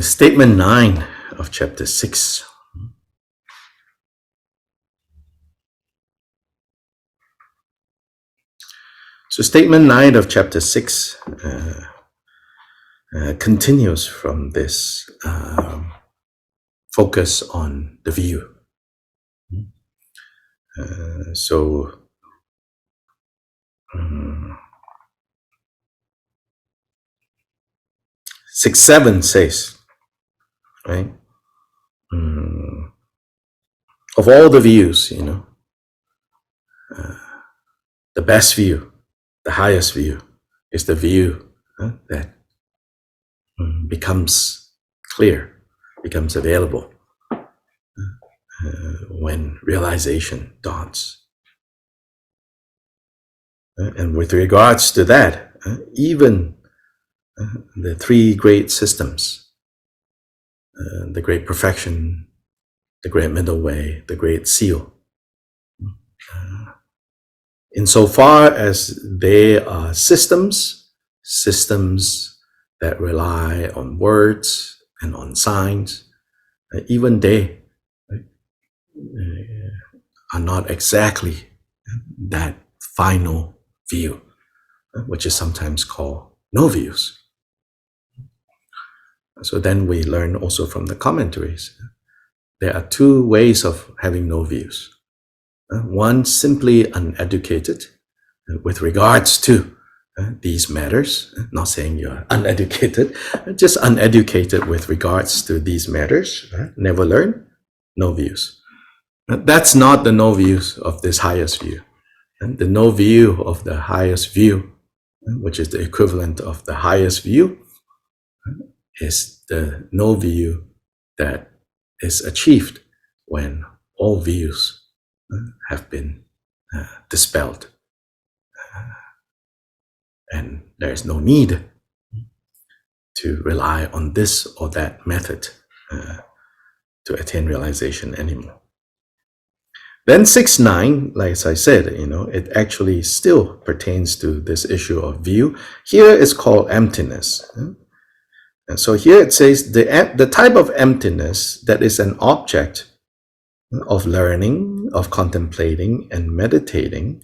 Statement 9 of chapter 6. So statement 9 of chapter 6 continues from this focus on the view. So 6-7 says, right? Of all the views, the best view, the highest view, is the view that becomes clear, becomes available when realization dawns. And with regards to that, even the three great systems, the great perfection, the great middle way, the great seal, insofar as they are systems that rely on words and on signs, even they are not exactly that final view, which is sometimes called no views. So then we learn also from the commentaries, there are two ways of having no views. One, simply uneducated with regards to these matters, not saying you're uneducated, just uneducated with regards to these matters, never learn, no views. That's not the no views of this highest view. And the no view of the highest view, which is the equivalent of the highest view, is the no view that is achieved when all views have been dispelled. And there is no need to rely on this or that method to attain realization anymore. Then 6-9, like as I said, it actually still pertains to this issue of view. Here it's called emptiness. And so here it says the type of emptiness that is an object of learning, of contemplating, and meditating.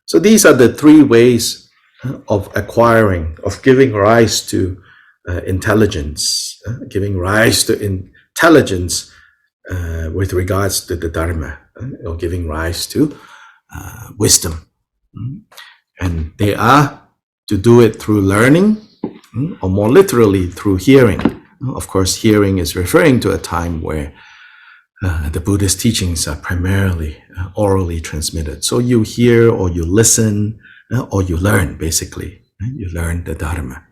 So these are the three ways of acquiring, of giving rise to intelligence, giving rise to intelligence with regards to the Dharma, or giving rise to wisdom. And they are to do it through learning, or more literally through hearing. Of course, hearing is referring to a time where the Buddhist teachings are primarily orally transmitted. So you hear, or you listen, or you learn, basically. You learn the Dharma,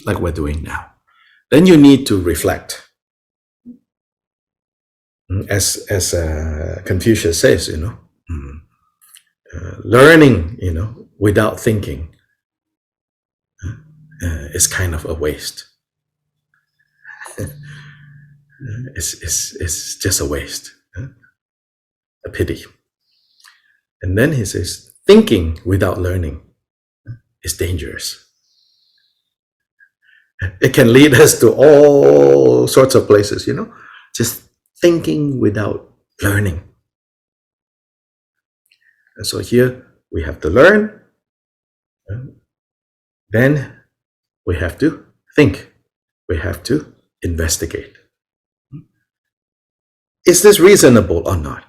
like we're doing now. Then you need to reflect. As Confucius says, learning, without thinking is kind of a waste. It's just a waste, a pity. And then he says, thinking without learning is dangerous. It can lead us to all sorts of places, just thinking without learning. And so here we have to learn, then we have to think, we have to investigate. Is this reasonable or not?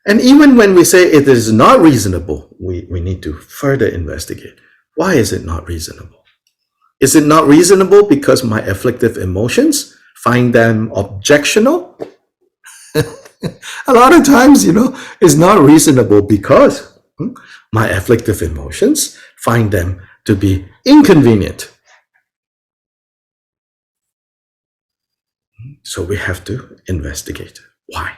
And even when we say it is not reasonable, we need to further investigate. Why is it not reasonable? Is it not reasonable because my afflictive emotions find them objectionable? A lot of times, it's not reasonable because my afflictive emotions find them to be inconvenient. So we have to investigate. Why?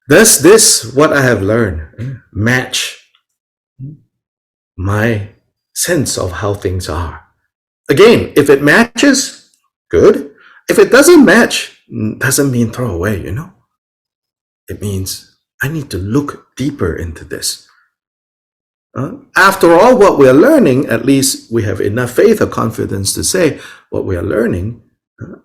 Does this, what I have learned, match my sense of how things are? Again, if it matches, good. If it doesn't match, doesn't mean throw away, It means I need to look deeper into this. After all, what we are learning, at least we have enough faith or confidence to say what we are learning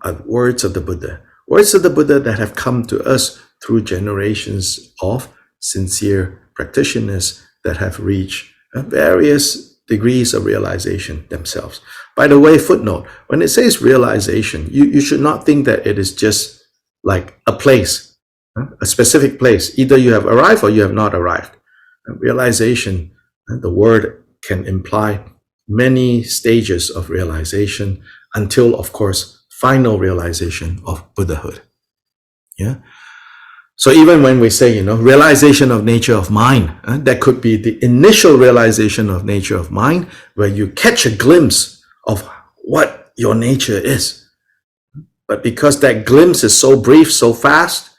are words of the Buddha. Words of the Buddha that have come to us through generations of sincere practitioners that have reached various degrees of realization themselves. By the way, footnote, when it says realization, you should not think that it is just like a place, a specific place. Either you have arrived or you have not arrived. Realization, the word can imply many stages of realization until, of course, final realization of Buddhahood. Yeah. So even when we say, realization of nature of mind, that could be the initial realization of nature of mind, where you catch a glimpse of what your nature is. But because that glimpse is so brief, so fast,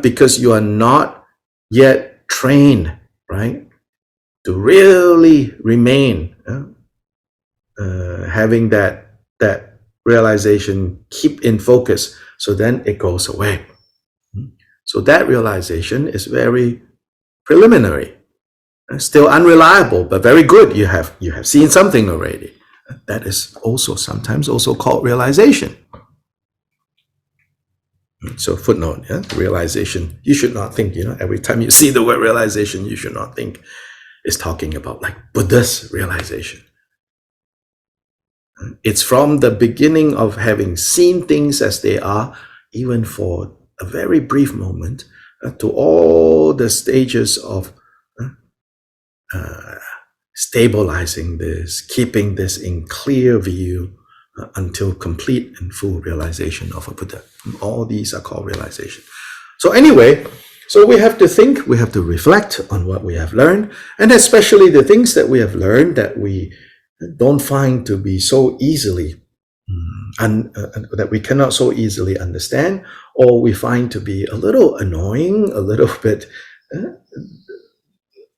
because you are not yet trained, right, to really remain having that realization keep in focus, so then it goes away. So that realization is very preliminary, still unreliable, but very good. You have seen something already. That is also sometimes also called realization. So footnote, realization. You should not think, every time you see the word realization, you should not think it's talking about like Buddha's realization. It's from the beginning of having seen things as they are, even for a very brief moment, to all the stages of stabilizing this, keeping this in clear view until complete and full realization of a Buddha. All these are called realization. So anyway, so we have to think, we have to reflect on what we have learned, and especially the things that we have learned that we don't find to be so easily that we cannot so easily understand, or we find to be a little annoying, a little bit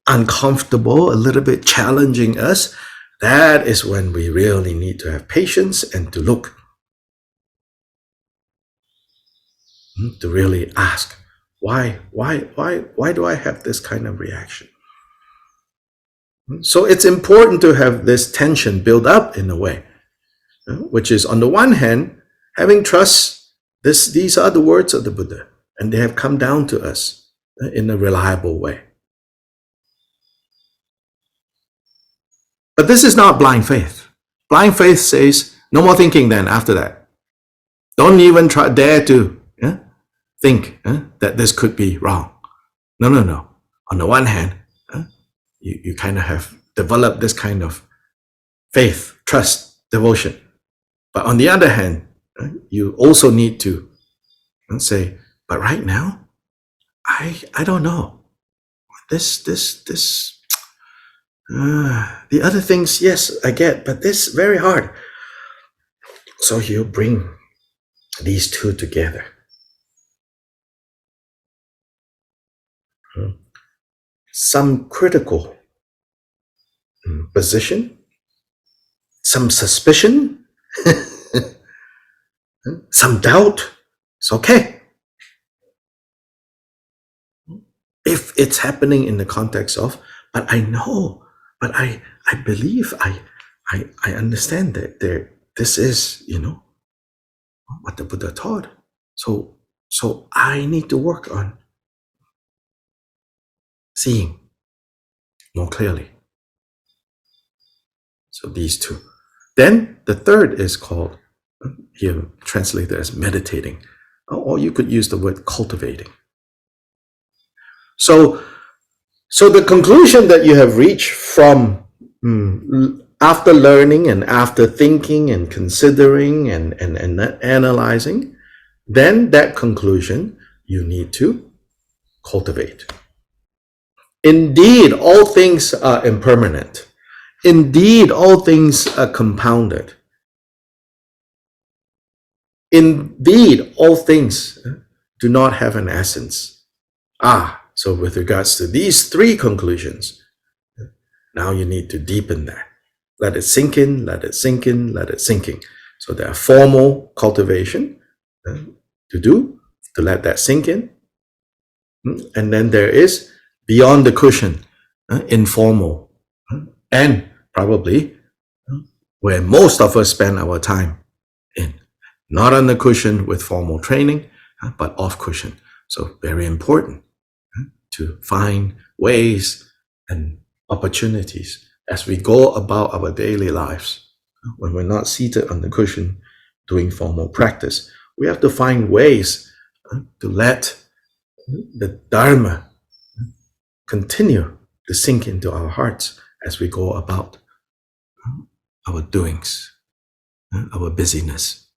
uncomfortable, a little bit challenging us. That is when we really need to have patience and to look, to really ask, why do I have this kind of reaction? So it's important to have this tension build up in a way, which is, on the one hand, having trust. These are the words of the Buddha, and they have come down to us in a reliable way. But this is not blind faith. Blind faith says, no more thinking then after that. Don't even dare to think that this could be wrong. No. On the one hand, you kind of have developed this kind of faith, trust, devotion. But on the other hand, you also need to say, but right now, I don't know. The other things, yes, I get, but this is very hard. So you bring these two together. Some critical position, some suspicion, some doubt. It's okay. If it's happening in the context of, but I know, but I believe, I understand that this is, what the Buddha taught. So I need to work on seeing more clearly. So these two. Then the third is called, here translated as meditating, or you could use the word cultivating. So the conclusion that you have reached from after learning and after thinking and considering and analyzing, then that conclusion you need to cultivate. Indeed, all things are impermanent. Indeed, all things are compounded. Indeed, all things do not have an essence. So with regards to these three conclusions, now you need to deepen that. Let it sink in, let it sink in, let it sink in. So there are formal cultivation to do, to let that sink in. And then there is, beyond the cushion, informal and probably where most of us spend our time in. Not on the cushion with formal training, but off cushion. So very important to find ways and opportunities as we go about our daily lives. When we're not seated on the cushion doing formal practice, we have to find ways to let the Dharma continue to sink into our hearts as we go about our doings, our busyness.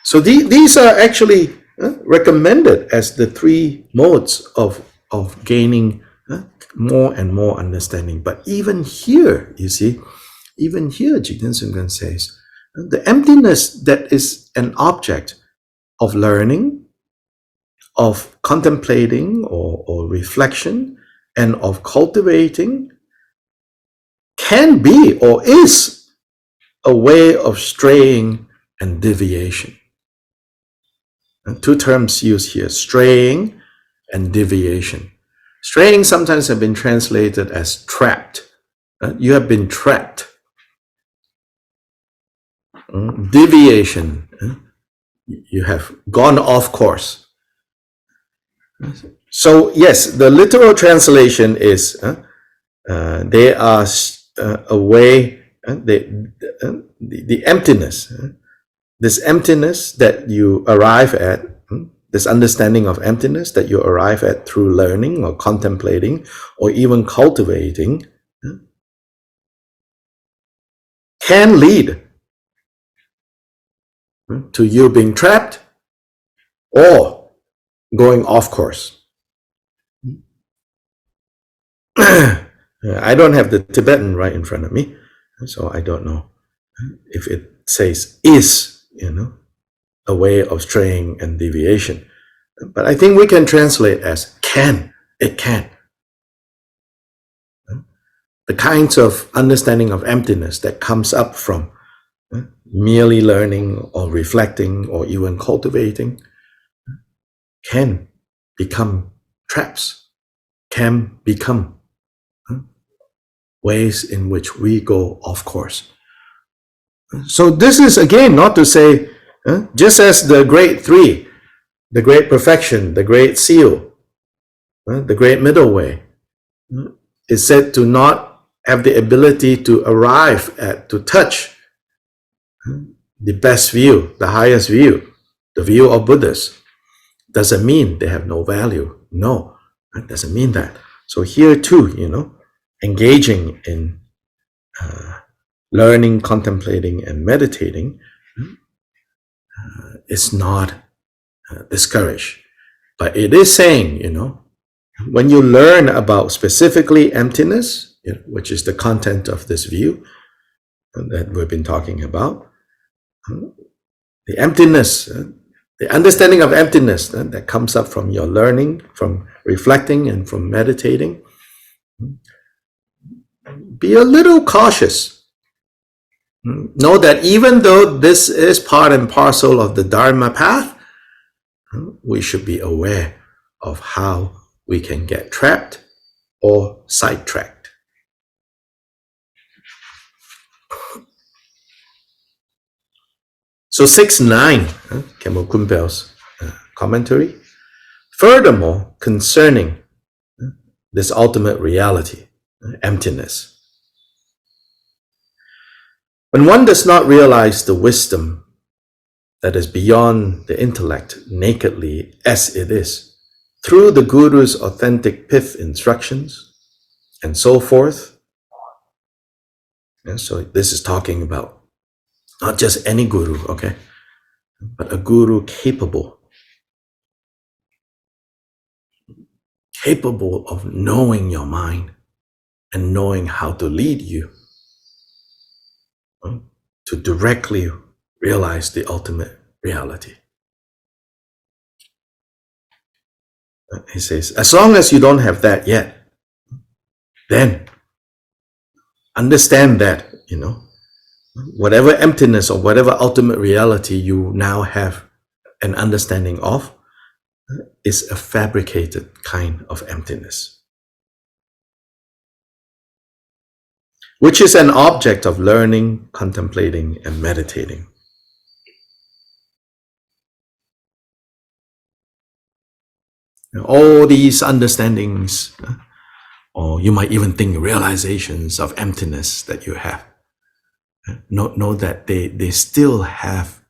So these are actually recommended as the three modes of gaining more and more understanding. But even here, you see, even here, Jigten Sumgon says, the emptiness that is an object of learning, of contemplating or reflection, and of cultivating can be or is a way of straying and deviation. And two terms used here, straying and deviation. Straying sometimes have been translated as trapped. You have been trapped. Deviation, you have gone off course. So yes, the literal translation is they are a way, the emptiness, this emptiness that you arrive at, this understanding of emptiness that you arrive at through learning or contemplating or even cultivating, can lead to you being trapped or going off course. I don't have the Tibetan right in front of me, so I don't know if it says is, a way of straying and deviation. But I think we can translate as can, it can. The kinds of understanding of emptiness that comes up from merely learning or reflecting or even cultivating can become traps, can become ways in which we go off course. So this is again not to say, just as the great three, the great perfection, the great seal, the great middle way, is said to not have the ability to arrive at, to touch the best view, the highest view, the view of Buddhas. Doesn't mean they have no value. No, it doesn't mean that. So here too, engaging in learning, contemplating, and meditating is not discouraged. But it is saying, when you learn about specifically emptiness, which is the content of this view that we've been talking about, the emptiness, the understanding of emptiness that comes up from your learning, from reflecting, and from meditating, be a little cautious. Know that even though this is part and parcel of the Dharma path, we should be aware of how we can get trapped or sidetracked. So 6.9, Khenpo Kunpal's commentary. Furthermore, concerning this ultimate reality, emptiness, when one does not realize the wisdom that is beyond the intellect nakedly as it is, through the Guru's authentic pith instructions, and so forth, and so this is talking about not just any Guru, okay, but a Guru capable of knowing your mind and knowing how to lead you to directly realize the ultimate reality. He says, as long as you don't have that yet, then understand that, whatever emptiness or whatever ultimate reality you now have an understanding of is a fabricated kind of emptiness. which is an object of learning, contemplating, and meditating. All these understandings, or you might even think realizations of emptiness that you have, know that they still have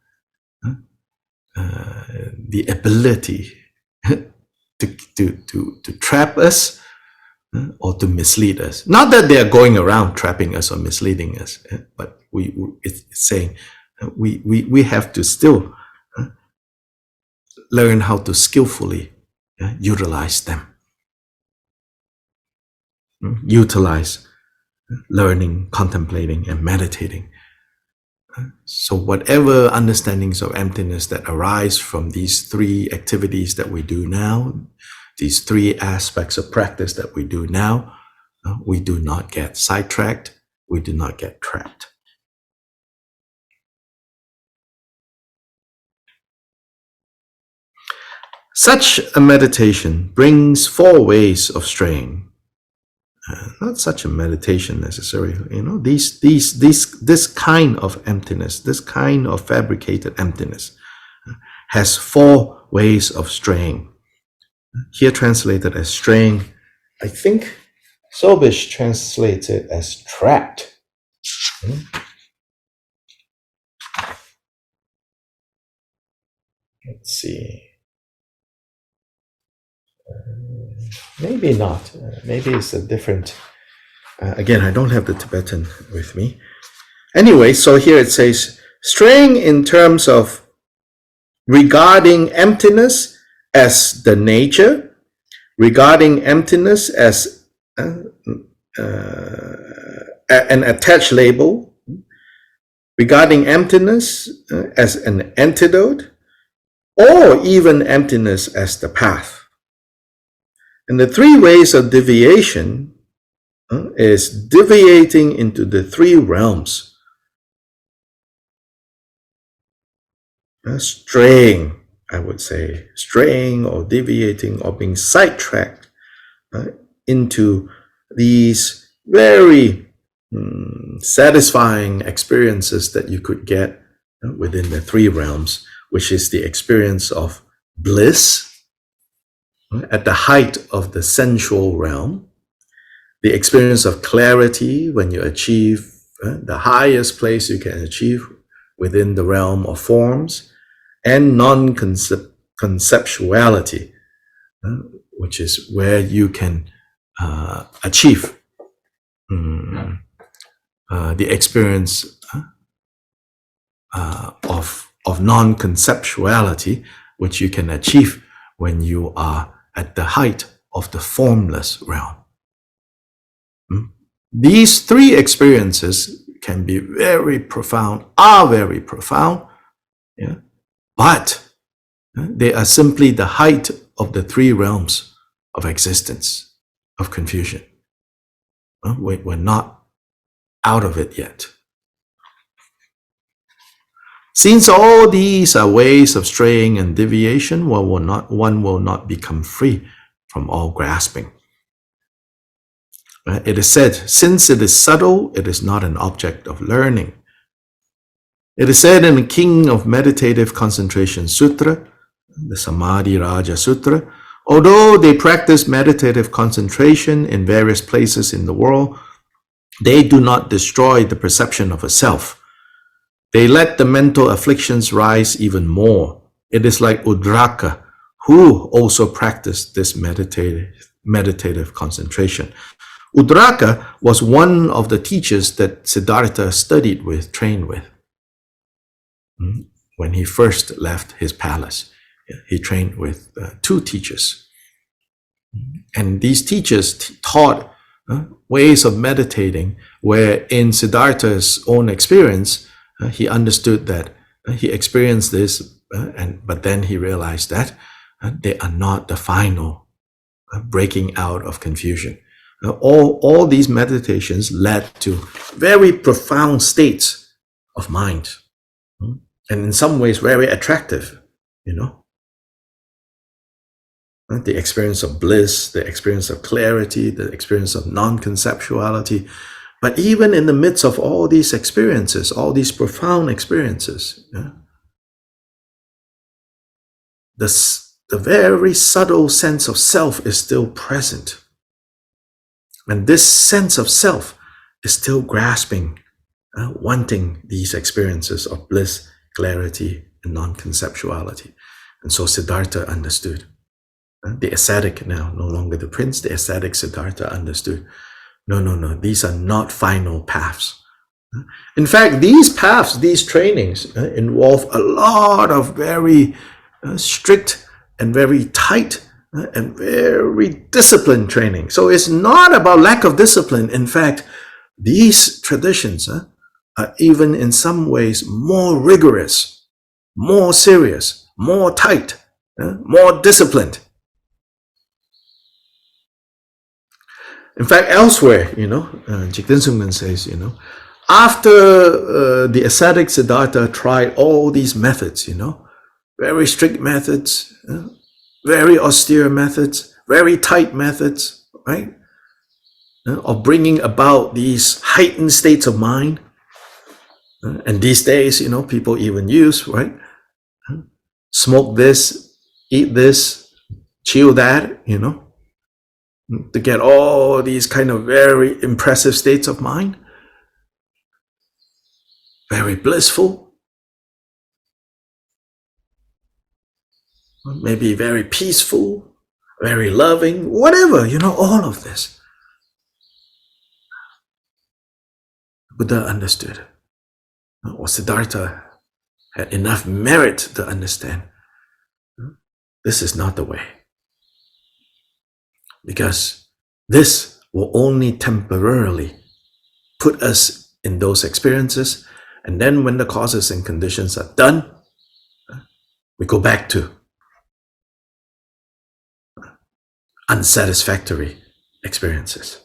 the ability to trap us or to mislead us. Not that they are going around trapping us or misleading us, but it's saying we have to still learn how to skillfully utilize them. Utilize learning, contemplating, and meditating. So whatever understandings of emptiness that arise from these three activities that we do now, these three aspects of practice that we do now, we do not get sidetracked, we do not get trapped. Such a meditation brings 4 ways of straying. Not such a meditation necessarily, this kind of emptiness, this kind of fabricated emptiness has 4 ways of straying. Here translated as straying, I think Sobish translates it as trapped. Let's see. Maybe not. Maybe it's a different. Again, I don't have the Tibetan with me. Anyway, so here it says, straying in terms of regarding emptiness as the nature, regarding emptiness as an attached label, regarding emptiness as an antidote, or even emptiness as the path. And the 3 ways of deviation is deviating into the 3 realms. Straying, I would say, straying or deviating or being sidetracked into these very satisfying experiences that you could get within the 3 realms, which is the experience of bliss at the height of the sensual realm, the experience of clarity when you achieve the highest place you can achieve within the realm of forms, and non-conceptuality, which is where you can achieve the experience of non-conceptuality, which you can achieve when you are at the height of the formless realm. These 3 experiences can be very profound, are very profound, but they are simply the height of the 3 realms of existence, of confusion. We're not out of it yet. Since all these are ways of straying and deviation, one will not become free from all grasping. It is said, since it is subtle, it is not an object of learning. It is said in the King of Meditative Concentration Sutra, the Samadhi Raja Sutra, although they practice meditative concentration in various places in the world, they do not destroy the perception of a self. They let the mental afflictions rise even more. It is like Udraka, who also practiced this meditative concentration. Udraka was one of the teachers that Siddhartha studied with, trained with. When he first left his palace, he trained with 2 teachers. And these teachers taught ways of meditating where in Siddhartha's own experience, he understood that he experienced this, but then he realized that they are not the final breaking out of confusion. All these meditations led to very profound states of mind, and in some ways very attractive, The experience of bliss, the experience of clarity, the experience of non-conceptuality, But even in the midst of all these experiences, all these profound experiences, the very subtle sense of self is still present. And this sense of self is still grasping, wanting these experiences of bliss, clarity, and non-conceptuality. And so Siddhartha understood. The ascetic now, no longer the prince, the ascetic Siddhartha understood. No, these are not final paths. In fact, these paths, these trainings involve a lot of very strict and very tight and very disciplined training. So it's not about lack of discipline. In fact, these traditions are even in some ways more rigorous, more serious, more tight, more disciplined. In fact, elsewhere, Jigten Sumgon says, after the ascetic Siddhartha tried all these methods, very strict methods, very austere methods, very tight methods, right? Of bringing about these heightened states of mind. And these days, people even use, right? Smoke this, eat this, chill that, to get all these kind of very impressive states of mind. Very blissful. Maybe very peaceful, very loving, whatever, all of this. Buddha understood. Or Siddhartha had enough merit to understand. This is not the way. Because this will only temporarily put us in those experiences, and then when the causes and conditions are done, we go back to unsatisfactory experiences.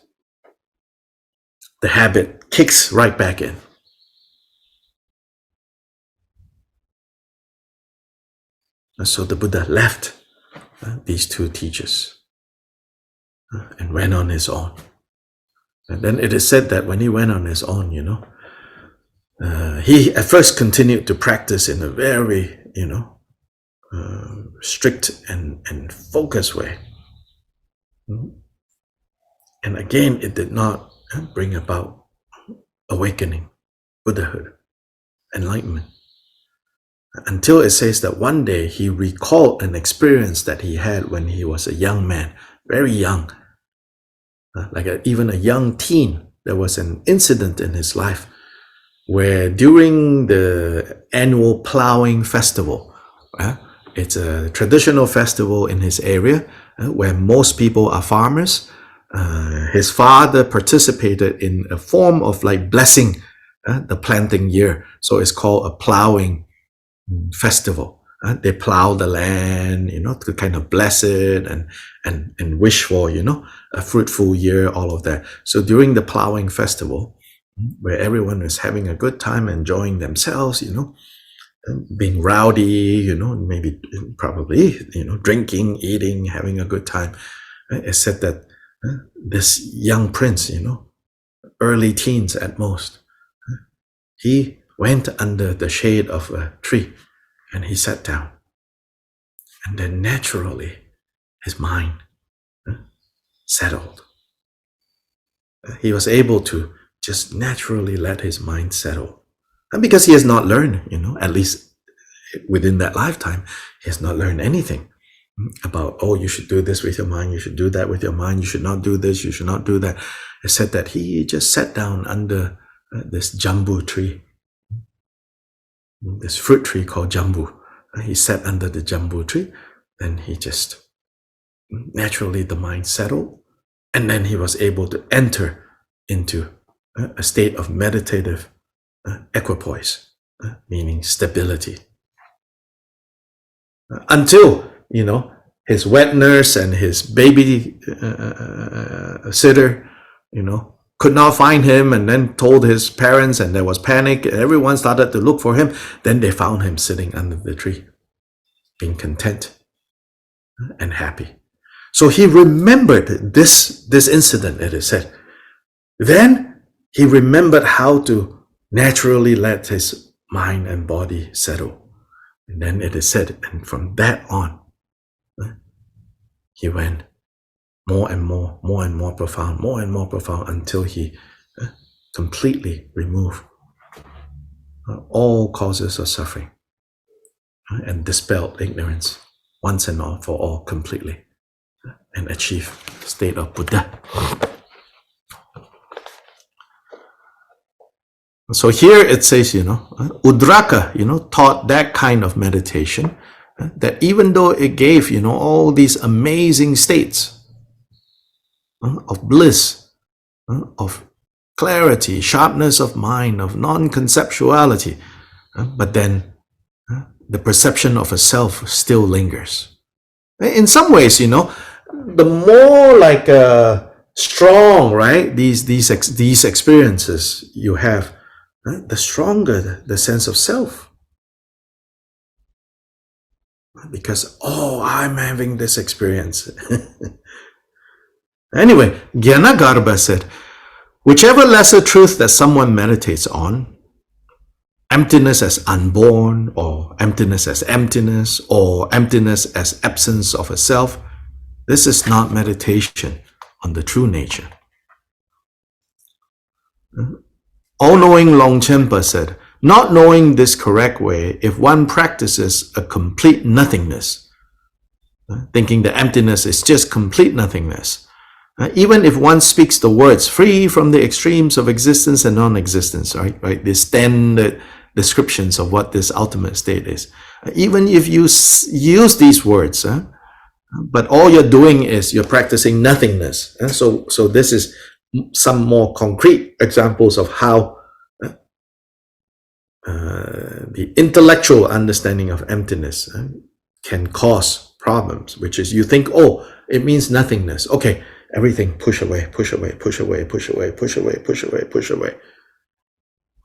The habit kicks right back in. And so the Buddha left these two teachers and went on his own. And then it is said that when he went on his own, he at first continued to practice in a very, strict and focused way. And again, it did not bring about awakening, Buddhahood, enlightenment. Until it says that one day he recalled an experience that he had when he was a young man, very young, even a young teen. There was an incident in his life where during the annual plowing festival, it's a traditional festival in his area where most people are farmers. His father participated in a form of blessing the planting year. So it's called a plowing festival. They plow the land, to kind of bless it and wish for, a fruitful year, all of that. So during the plowing festival, where everyone is having a good time, enjoying themselves, being rowdy, maybe probably, drinking, eating, having a good time. It's said that this young prince, early teens at most, he went under the shade of a tree and he sat down. And then naturally, his mind settled. He was able to just naturally let his mind settle. And because he has not learned, at least within that lifetime, he has not learned anything about, you should do this with your mind, you should do that with your mind, you should not do this, you should not do that. It said that he just sat down under this jambu tree, this fruit tree called jambu. He sat under the jambu tree, then he just, naturally the mind settled, and then he was able to enter into a state of meditative equipoise, meaning stability. Until, his wet nurse and his baby sitter, could not find him, and then told his parents, and there was panic. Everyone started to look for him. Then they found him sitting under the tree, being content and happy. So he remembered this incident, it is said. Then he remembered how to naturally let his mind and body settle. And then it is said, and from that on, he went more and more profound, until he completely removed all causes of suffering and dispelled ignorance once and all for all completely, and achieved the state of Buddha. So here it says, Udraka, taught that kind of meditation, that even though it gave, all these amazing states of bliss, of clarity, sharpness of mind, of non-conceptuality, but then the perception of a self still lingers. In some ways, the more like strong, right, these experiences you have, the stronger the sense of self. Because, I'm having this experience. Anyway, Gyanagarbha said, whichever lesser truth that someone meditates on, emptiness as unborn, or emptiness as emptiness, or emptiness as absence of a self, this is not meditation on the true nature. All-knowing Longchenpa said, not knowing this correct way, if one practices a complete nothingness, thinking the emptiness is just complete nothingness, even if one speaks the words free from the extremes of existence and non-existence, right? These standard descriptions of what this ultimate state is. Even if you use these words, but all you're doing is you're practicing nothingness. So this is some more concrete examples of how the intellectual understanding of emptiness can cause problems, which is you think, it means nothingness. Okay, everything push away.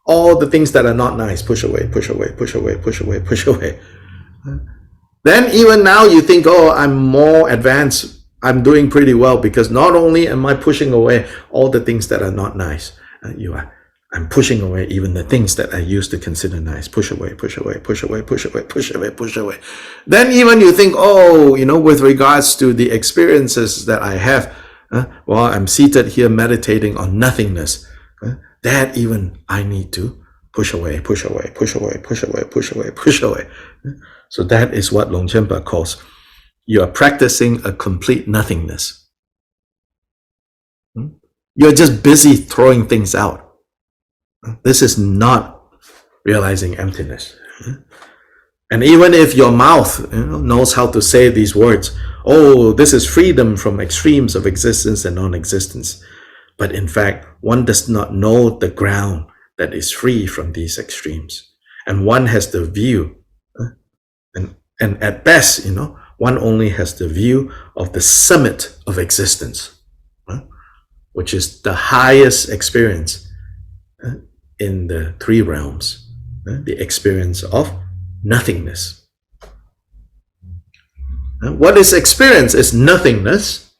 All the things that are not nice, push away. Then even now you think, I'm more advanced, I'm doing pretty well, because not only am I pushing away all the things that are not nice, I'm pushing away even the things that I used to consider nice. Push away. Then even you think, with regards to the experiences that I have, while I'm seated here meditating on nothingness, that even I need to push away. So that is what Longchenpa calls, you are practicing a complete nothingness. You're just busy throwing things out. This is not realizing emptiness. And even if your mouth knows how to say these words, this is freedom from extremes of existence and non-existence. But in fact, one does not know the ground that is free from these extremes. And one has the view, and at best, one only has the view of the summit of existence, which is the highest experience in the three realms, the experience of nothingness. What is experience is nothingness.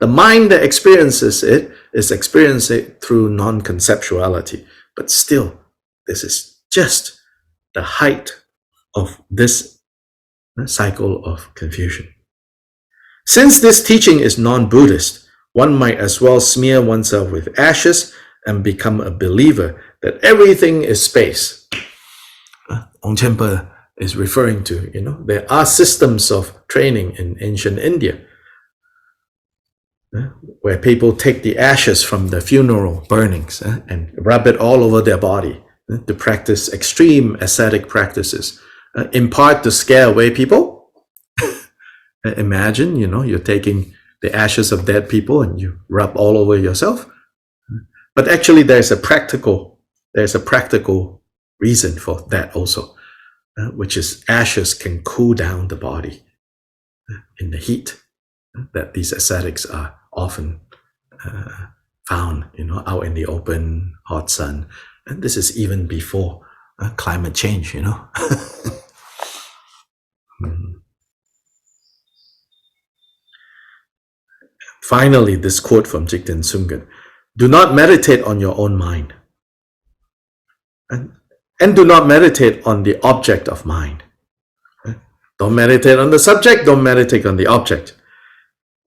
The mind that experiences it is experiencing it through non-conceptuality. But still, this is just the height of this cycle of confusion. Since this teaching is non-Buddhist, one might as well smear oneself with ashes and become a believer that everything is space. Longchenpa is referring to, there are systems of training in ancient India where people take the ashes from the funeral burnings and rub it all over their body to practice extreme ascetic practices, in part to scare away people. Imagine, you're taking the ashes of dead people and you rub all over yourself. But actually there's a practical reason for that also, which is ashes can cool down the body in the heat that these ascetics are often found, out in the open, hot sun. And this is even before climate change, Finally, this quote from Jigten Sumgon. do not meditate on your own mind. And do not meditate on the object of mind. Don't meditate on the subject, don't meditate on the object.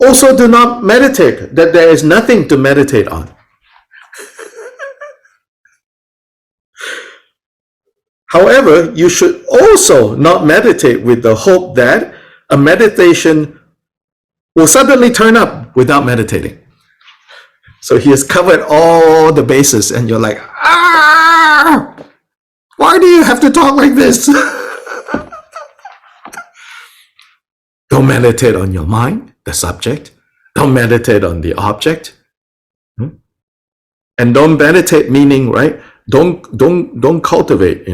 Also do not meditate that there is nothing to meditate on. However, you should also not meditate with the hope that a meditation will suddenly turn up without meditating. So he has covered all the bases and you're like, why do you have to talk like this? Don't meditate on your mind, the subject. Don't meditate on the object. And don't meditate meaning, right? Don't cultivate,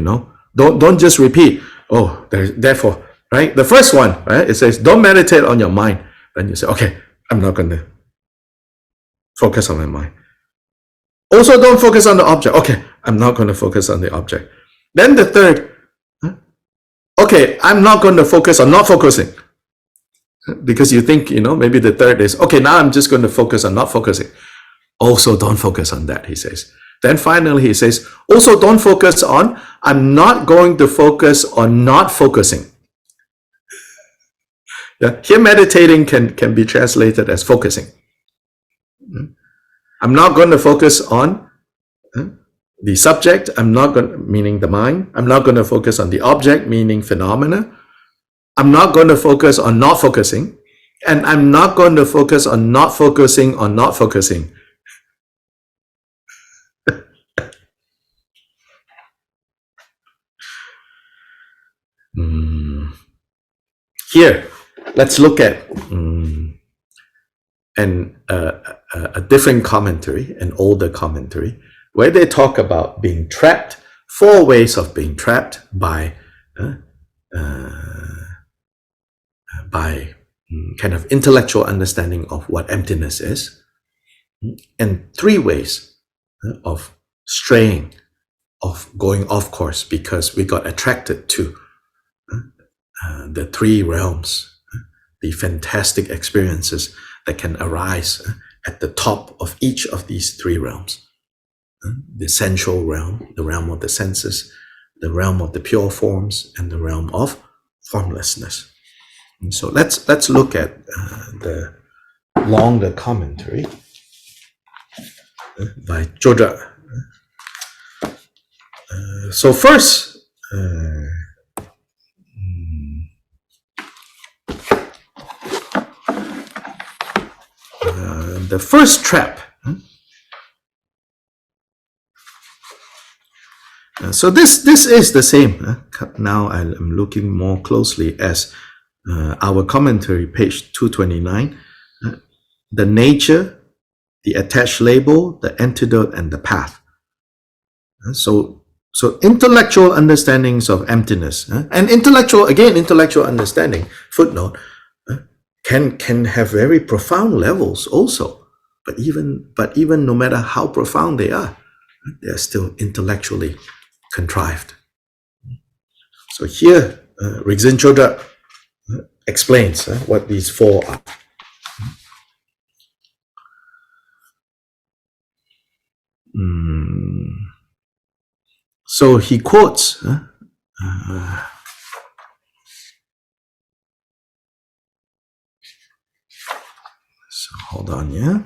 Don't just repeat, therefore, right? The first one, right? It says, don't meditate on your mind. Then you say, okay, I'm not going to focus on my mind. Also, don't focus on the object. Okay, I'm not going to focus on the object. Then the third, okay, I'm not going to focus on not focusing. Because you think, maybe the third is, okay, now I'm just going to focus on not focusing. Also, don't focus on that, he says. Then finally, he says, also don't focus on, I'm not going to focus on not focusing. Yeah, here meditating can be translated as focusing. I'm not going to focus on the subject, meaning the mind. I'm not going to focus on the object, meaning phenomena. I'm not going to focus on not focusing. And I'm not going to focus on not focusing on not focusing. Here, let's look at a different commentary, an older commentary, where they talk about being trapped, 4 ways of being trapped by kind of intellectual understanding of what emptiness is, and 3 ways of straying, of going off course because we got attracted to the 3 realms, the fantastic experiences that can arise at the top of each of these 3 realms. The sensual realm, the realm of the senses, the realm of the pure forms, and the realm of formlessness. And so let's look at the longer commentary by Jodha. So first, the first trap. So this is the same. Now I'm looking more closely as our commentary, page 229. The nature, the attached label, the antidote, and the path. So intellectual understandings of emptiness and intellectual understanding, footnote, can have very profound levels also. But even no matter how profound they are still intellectually contrived. So here, Rigzin Chodra explains what these 4 are. So he quotes, so hold on, yeah.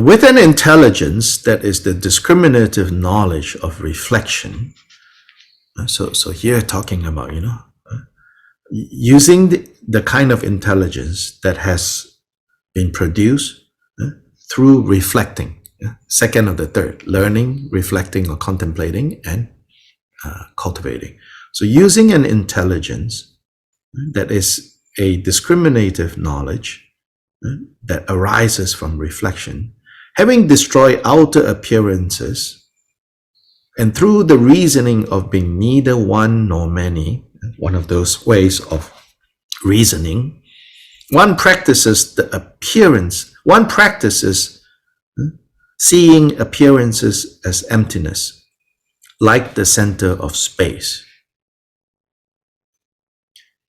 With an intelligence that is the discriminative knowledge of reflection. So here talking about, using the kind of intelligence that has been produced through reflecting. Second of the third, learning, reflecting or contemplating, and cultivating. So using an intelligence that is a discriminative knowledge that arises from reflection, having destroyed outer appearances, and through the reasoning of being neither one nor many, one of those ways of reasoning, one practices seeing appearances as emptiness, like the center of space.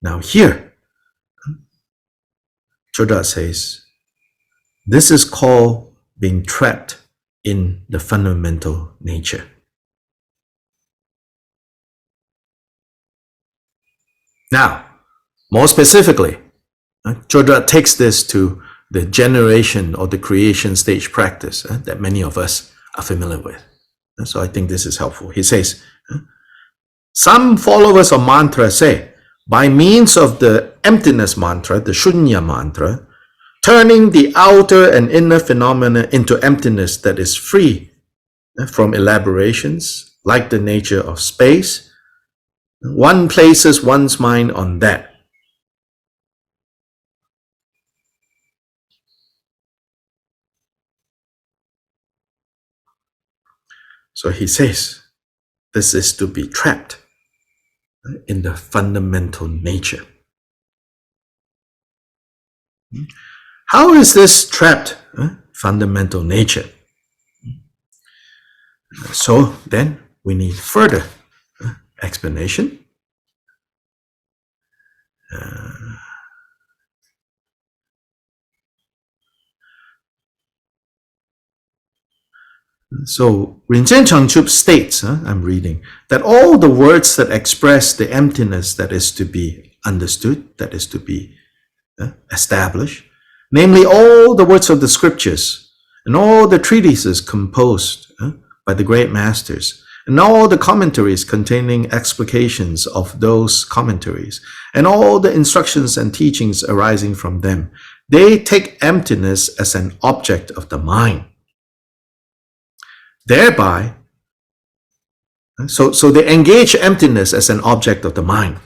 Now here, Choda says, this is called being trapped in the fundamental nature. Now, more specifically, Chodra takes this to the generation or the creation stage practice that many of us are familiar with. So I think this is helpful. He says, some followers of mantra say, by means of the emptiness mantra, the shunya mantra, turning the outer and inner phenomena into emptiness that is free from elaborations, like the nature of space, one places one's mind on that. So he says, this is to be trapped in the fundamental nature. How is this trapped fundamental nature? So then we need further explanation. So Rinchen Changchup states, I'm reading, that all the words that express the emptiness that is to be understood, that is to be established, namely all the words of the scriptures and all the treatises composed by the great masters, and all the commentaries containing explications of those commentaries, and all the instructions and teachings arising from them, they take emptiness as an object of the mind. Thereby, so they engage emptiness as an object of the mind.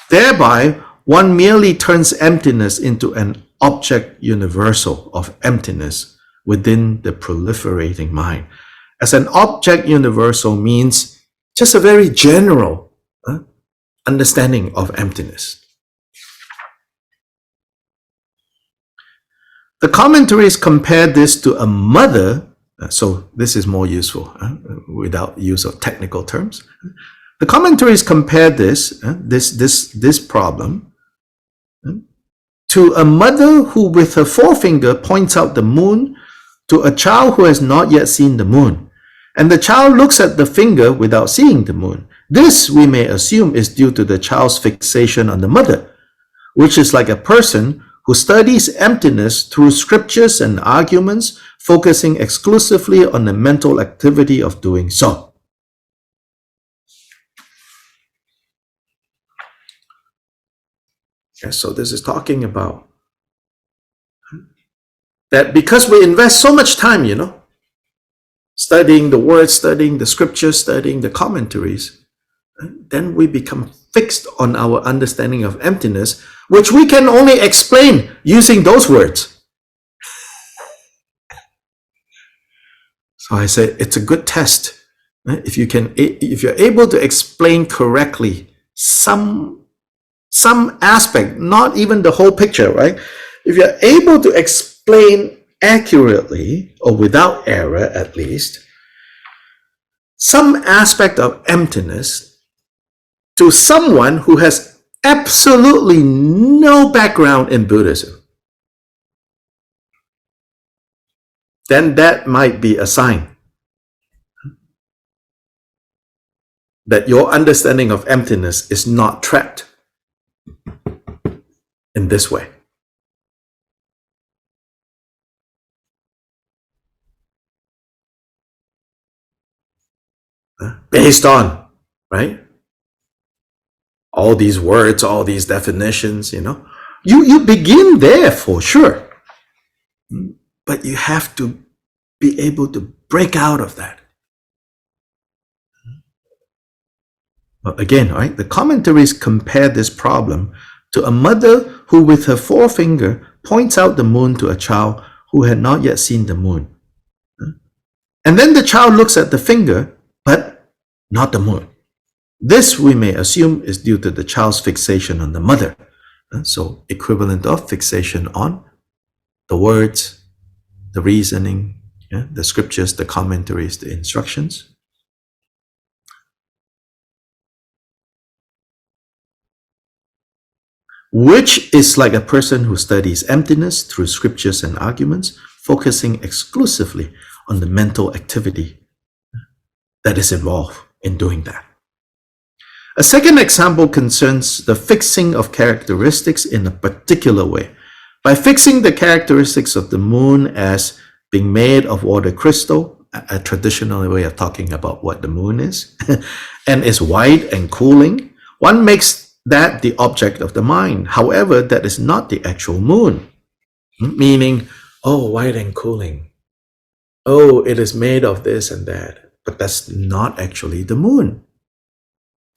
Thereby, one merely turns emptiness into an object universal of emptiness within the proliferating mind. As an object universal means just a very general understanding of emptiness. The commentaries compare this to a mother. So this is more useful without use of technical terms. The commentaries compare this problem to a mother who with her forefinger points out the moon to a child who has not yet seen the moon, and the child looks at the finger without seeing the moon. This, we may assume, is due to the child's fixation on the mother, which is like a person who studies emptiness through scriptures and arguments, focusing exclusively on the mental activity of doing so. Okay, so this is talking about that because we invest so much time, studying the words, studying the scriptures, studying the commentaries, then we become fixed on our understanding of emptiness, which we can only explain using those words. So I say it's a good test. If you're able to explain correctly some aspect, not even the whole picture, right? If you're able to explain accurately, or without error at least, some aspect of emptiness to someone who has absolutely no background in Buddhism, then that might be a sign that your understanding of emptiness is not trapped in this way. Based on, right? All these words, all these definitions, you begin there for sure. But you have to be able to break out of that. Well, again, right? The commentaries compare this problem to a mother who with her forefinger points out the moon to a child who had not yet seen the moon. And then the child looks at the finger, but not the moon. This, we may assume, is due to the child's fixation on the mother. So equivalent of fixation on the words, the reasoning, the scriptures, the commentaries, the instructions. which is like a person who studies emptiness through scriptures and arguments, focusing exclusively on the mental activity that is involved in doing that. A second example concerns the fixing of characteristics in a particular way. By fixing the characteristics of the moon as being made of water crystal, a traditional way of talking about what the moon is, and is white and cooling, one makes that the object of the mind. However, that is not the actual moon. Meaning, oh, white and cooling. Oh, it is made of this and that. But that's not actually the moon.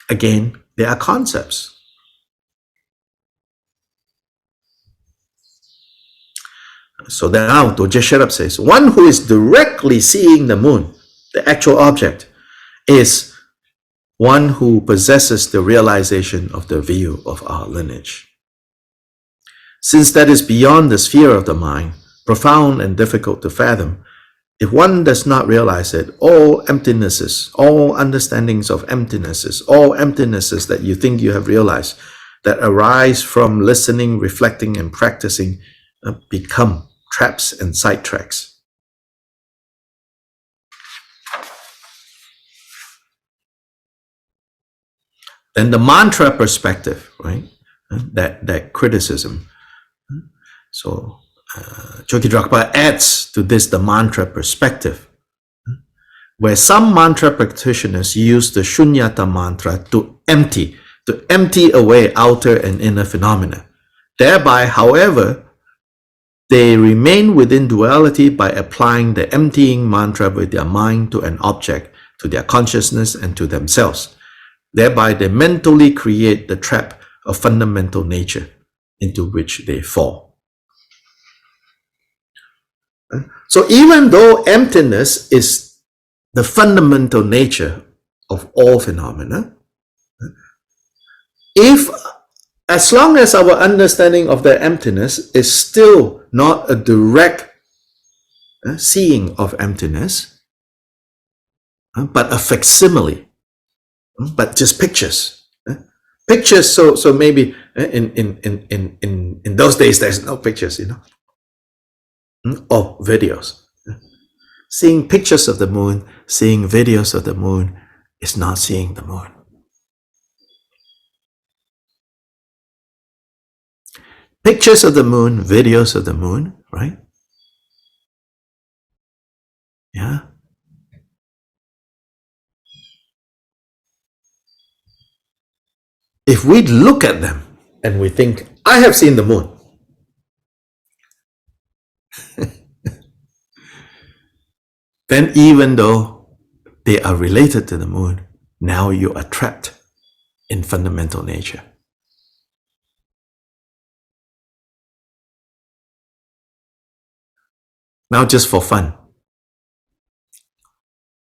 Again, they are concepts. So now Dorje Sherab says, one who is directly seeing the moon, the actual object, is one who possesses the realization of the view of our lineage. Since that is beyond the sphere of the mind, profound and difficult to fathom, if one does not realize it, all emptinesses, all understandings of emptinesses, all emptinesses that you think you have realized, that arise from listening, reflecting, and practicing, become traps and sidetracks. Then the mantra perspective, right? That criticism. So Chokyi Drakpa adds to this the mantra perspective, where some mantra practitioners use the Shunyata mantra to empty away outer and inner phenomena. Thereby, however, they remain within duality by applying the emptying mantra with their mind to an object, to their consciousness, and to themselves. Thereby, they mentally create the trap of fundamental nature into which they fall. So even though emptiness is the fundamental nature of all phenomena, as long as our understanding of the emptiness is still not a direct seeing of emptiness, but a facsimile, but just pictures. Pictures, so maybe in those days there's no pictures, or videos. Seeing pictures of the moon, seeing videos of the moon is not seeing the moon. Pictures of the moon, videos of the moon, right? Yeah. If we look at them and we think, I have seen the moon, then even though they are related to the moon, now you are trapped in fundamental nature. Now just for fun,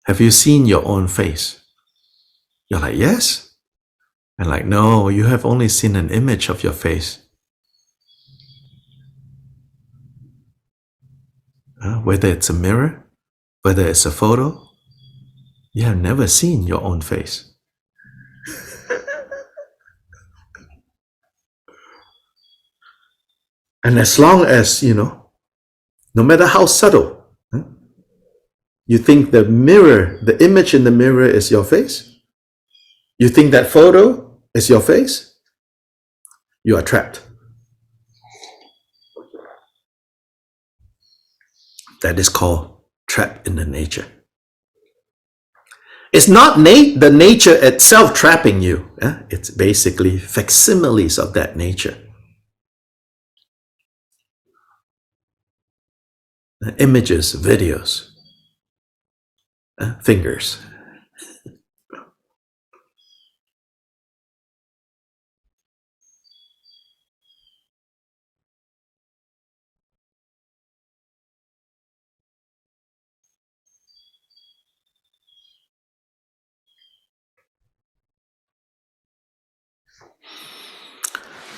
have you seen your own face? You're like, yes. And like, no, you have only seen an image of your face. Whether it's a mirror, whether it's a photo, you have never seen your own face. And as long as, no matter how subtle, you think the mirror, the image in the mirror is your face, you think that photo is your face, you are trapped. That is called trap in the nature. It's not the nature itself trapping you. It's basically facsimiles of that nature. Images, videos, fingers.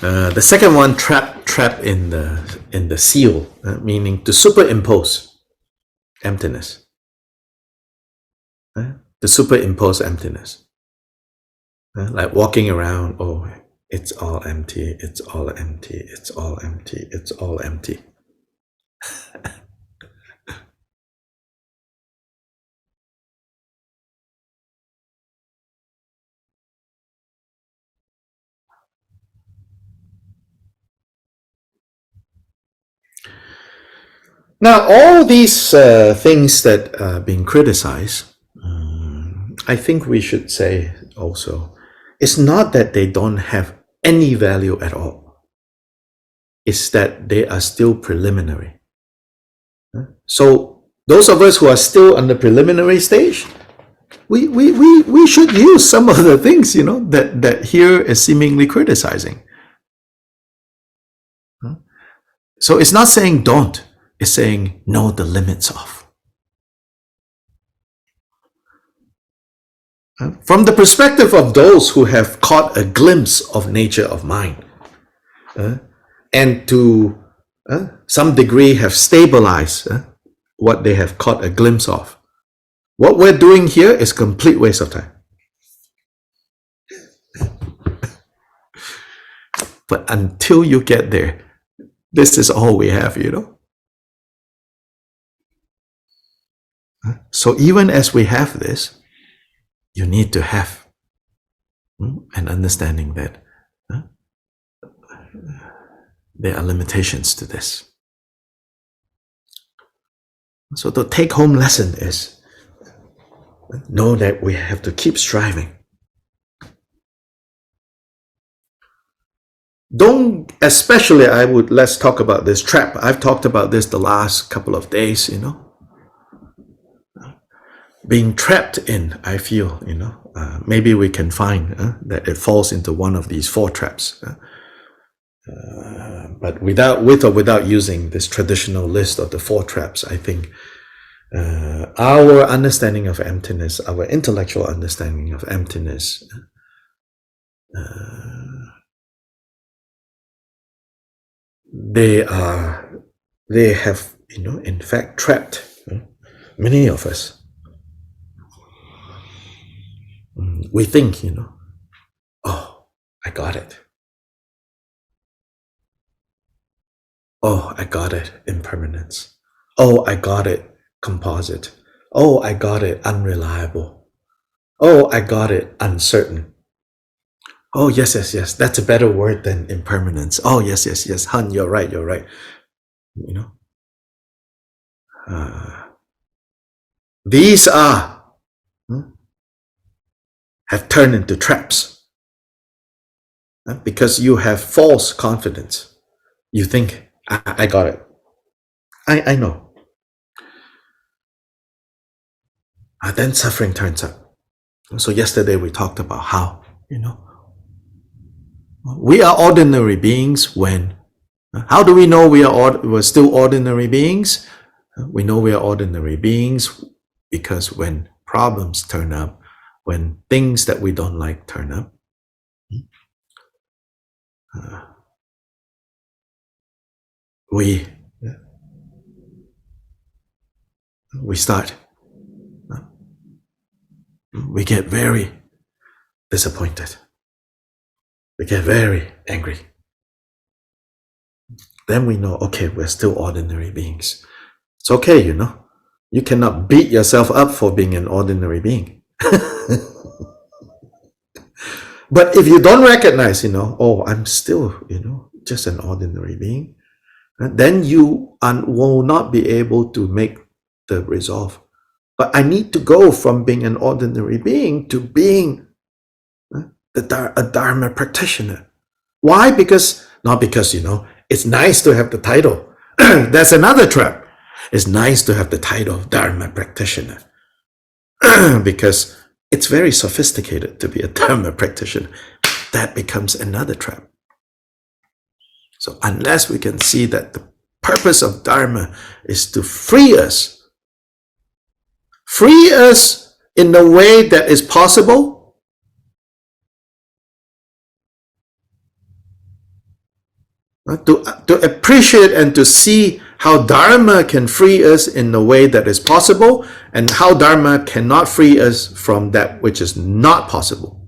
The second one, trap in the seal, meaning to superimpose emptiness. To superimpose emptiness. Like walking around, It's all empty, it's all empty, it's all empty, it's all empty. Now, all these things that are being criticized, I think we should say also, it's not that they don't have any value at all. It's that they are still preliminary. So those of us who are still on the preliminary stage, we should use some of the things, you know, that here is seemingly criticizing. So it's not saying don't, it's saying know the limits of. From the perspective of those who have caught a glimpse of nature of mind, and to some degree have stabilized what they have caught a glimpse of, what we're doing here is complete waste of time. But until you get there, this is all we have, you know. So even as we have this, you need to have an understanding that there are limitations to this. So the take-home lesson is know that we have to keep striving. Especially let's talk about this trap. I've talked about this the last couple of days, you know. Being trapped in, I feel, you know, maybe we can find that it falls into one of these 4 traps. But with or without using this traditional list of the 4 traps, I think our understanding of emptiness, our intellectual understanding of emptiness, they have, you know, in fact trapped many of us. We think, you know, oh, I got it. Oh, I got it, impermanence. Oh, I got it, composite. Oh, I got it, unreliable. Oh, I got it, uncertain. Oh, yes, that's a better word than impermanence. Oh, yes, hun, you're right. You know, these have turned into traps because you have false confidence. You think, I got it. I know. Then suffering turns up. So yesterday we talked about how, you know, we are ordinary beings when, how do we know we're still ordinary beings? We know we are ordinary beings because when problems turn up, when things that we don't like turn up, we start. We get very disappointed. We get very angry. Then we know, okay, we're still ordinary beings. It's okay, you know. You cannot beat yourself up for being an ordinary being. But if you don't recognize, you know, oh, I'm still, you know, just an ordinary being, then you will not be able to make the resolve. But I need to go from being an ordinary being to being a Dharma practitioner. Why? Not because, you know, it's nice to have the title. That's another trap. It's nice to have the title of Dharma practitioner. Because it's very sophisticated to be a Dharma practitioner. That becomes another trap. So unless we can see that the purpose of Dharma is to free us in the way that is possible, to appreciate and to see how Dharma can free us in the way that is possible, and how Dharma cannot free us from that which is not possible.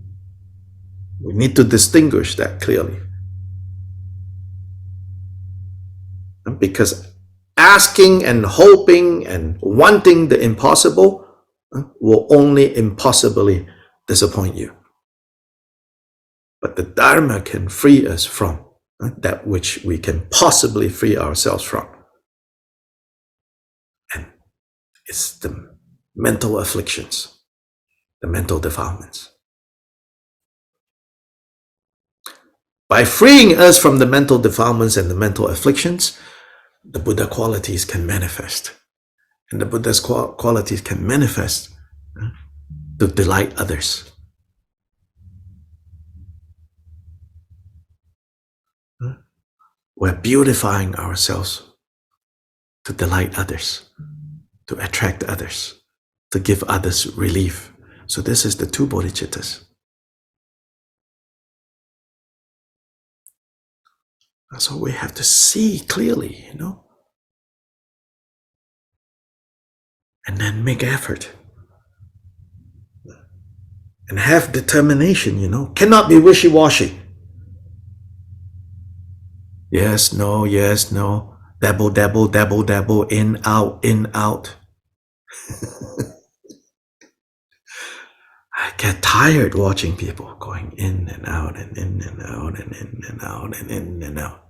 We need to distinguish that clearly. Because asking and hoping and wanting the impossible will only impossibly disappoint you. But the Dharma can free us from that which we can possibly free ourselves from. And it's the mental afflictions, the mental defilements. By freeing us from the mental defilements and the mental afflictions, the Buddha qualities can manifest. And the Buddha's qualities can manifest to delight others. We're beautifying ourselves to delight others, to attract others, to give others relief. So this is the two bodhicittas. So we have to see clearly, and then make effort. And have determination, cannot be wishy-washy. Yes, no, dabble, dabble, dabble, dabble, in, out, in, out. I get tired watching people going in and out and in and out and in and out and in and out.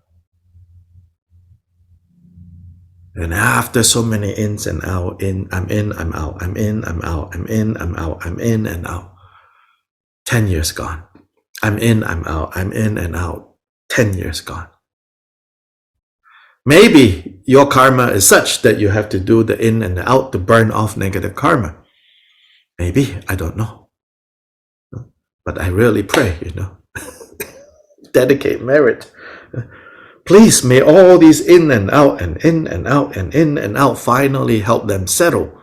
And after so many ins and out, I'm in, I'm out, I'm in, I'm out, I'm in, I'm out, I'm in and out. 10 years gone. I'm in, I'm out, I'm in and out. 10 years gone. Maybe your karma is such that you have to do the in and the out to burn off negative karma. Maybe, I don't know. But I really pray, dedicate merit. Please, may all these in and out and in and out and in and out finally help them settle.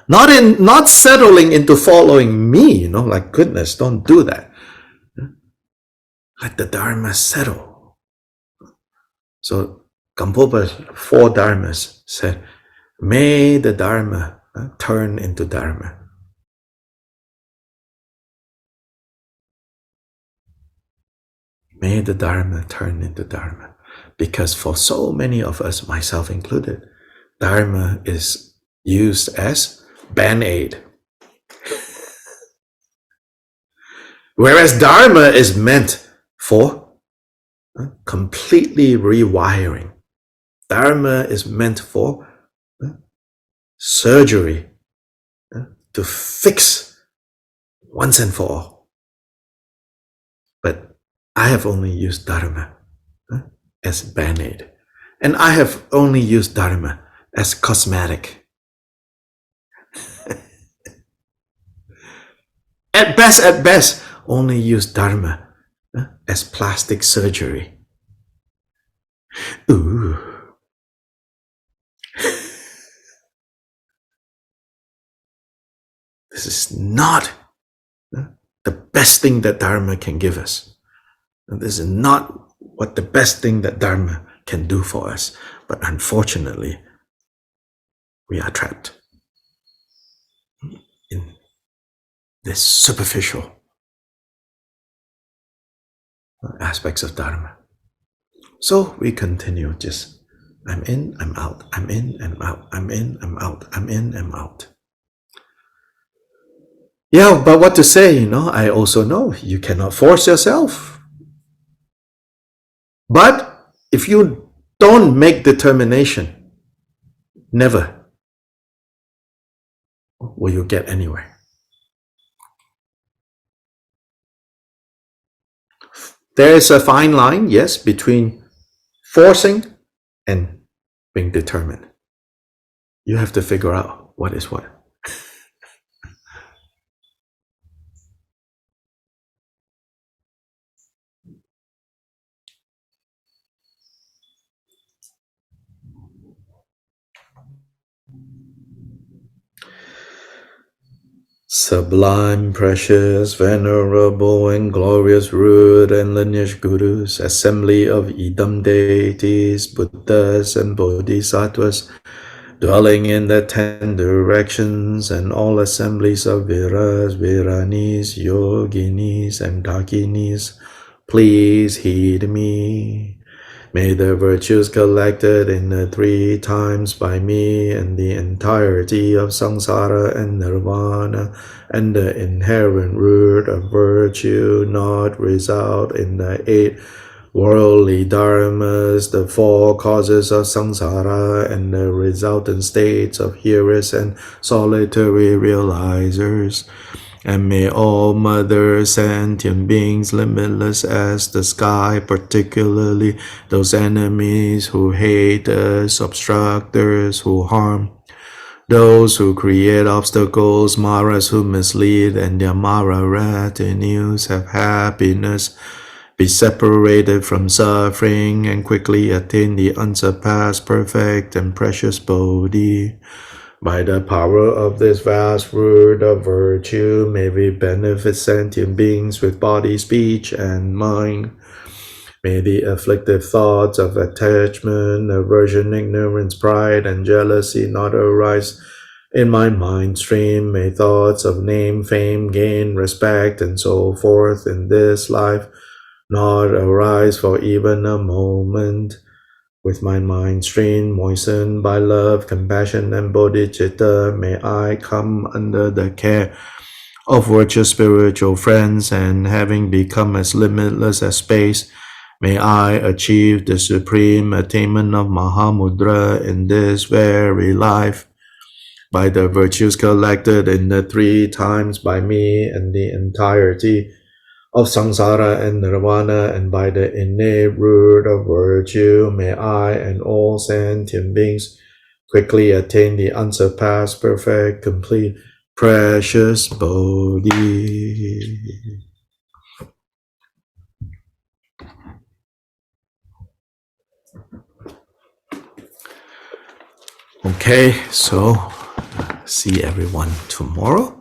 Not settling into following me, like goodness, don't do that. Let the Dharma settle. So Gampopa's 4 Dharmas said, may the Dharma turn into Dharma. May the Dharma turn into Dharma. Because for so many of us, myself included, Dharma is used as Band-Aid. Whereas Dharma is meant for completely rewiring. Dharma is meant for surgery, to fix once and for all. But I have only used Dharma as Band-Aid. And I have only used Dharma as cosmetic. At best, only use Dharma as plastic surgery. Ooh. This is not the best thing that Dharma can give us. This is not what the best thing that Dharma can do for us. But unfortunately, we are trapped in this superficial aspects of Dharma. So we continue just, I'm in, I'm out, I'm in, I'm out, I'm in, I'm out, I'm in, I'm out. Yeah, but what to say, I also know you cannot force yourself. But if you don't make determination, never will you get anywhere. There is a fine line, yes, between forcing and being determined. You have to figure out what is what. Sublime, precious, venerable, and glorious root and lineage gurus, assembly of Idam deities, Buddhas, and Bodhisattvas, dwelling in the 10 directions and all assemblies of Viras, Viranis, Yoginis, and Dakinis, please heed me. May the virtues collected in the 3 times by me and the entirety of samsara and nirvana and the inherent root of virtue not result in the 8 worldly dharmas, the 4 causes of samsara and the resultant states of hearers and solitary realizers. And may all mother sentient beings, limitless as the sky, particularly those enemies who hate us, obstructors who harm, those who create obstacles, maras who mislead, and their mara retinues have happiness, be separated from suffering, and quickly attain the unsurpassed, perfect, and precious Bodhi. By the power of this vast root of virtue, may we benefit sentient beings with body, speech, and mind. May the afflictive thoughts of attachment, aversion, ignorance, pride, and jealousy not arise in my mind stream. May thoughts of name, fame, gain, respect, and so forth in this life not arise for even a moment. With my mind stream moistened by love, compassion, and bodhicitta, may I come under the care of virtuous spiritual friends, and having become as limitless as space, may I achieve the supreme attainment of Mahamudra in this very life. By the virtues collected in the 3 times by me and the entirety of samsara and nirvana, and by the innate root of virtue, may I and all sentient beings quickly attain the unsurpassed, perfect, complete, precious Bodhi. Okay, so see everyone tomorrow.